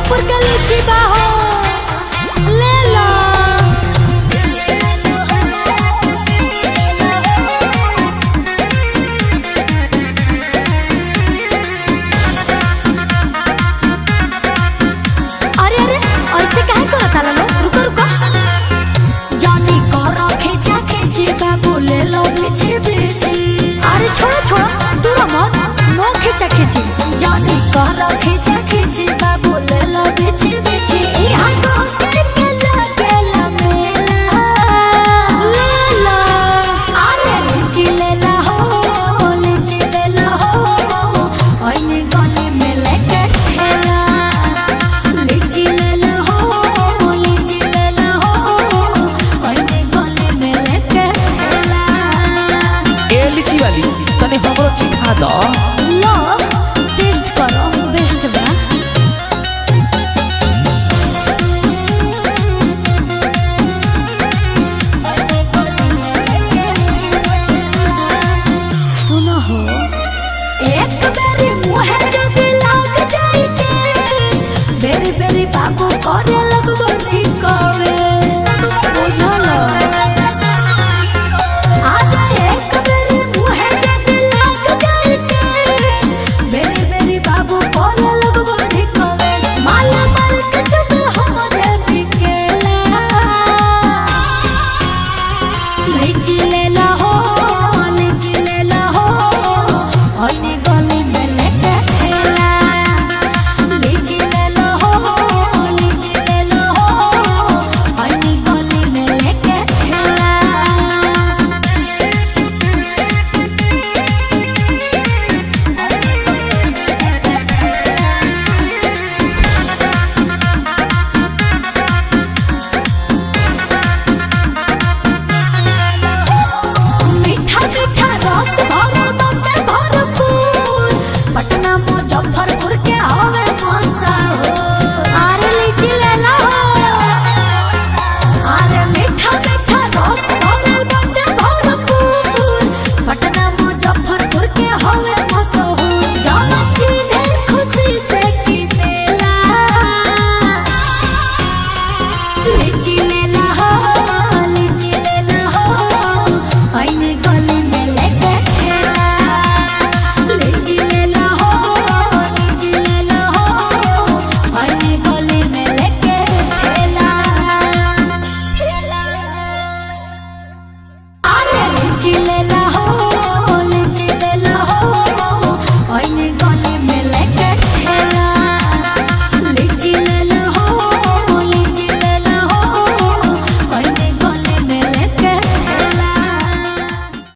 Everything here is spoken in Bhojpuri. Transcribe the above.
मुजफ्फरपुर के लीची बा हो ले लो। अरे अरे ऐसे काहे करता लो? रुको रुको जानी करो खींचा खींची बाबू ले लो बिछी बिछी। अरे छोड़ो छोड़ो दूर मत नो खींचा खींची जानी करो खींचा खींची बाबू ले लो बिछी बिछी। यहाँ को केला केला मेला ले लो। अरे लीची ले लो हो लीची ले लो हो ओइनी गली में लेके ठेला। लीची ले लो हो लीची ले लो हो ओइनी गली में लेके ठेला। ए लीची वाली तने हमरो चिखा दो। लो टेस्ट करो बेस्ट बा।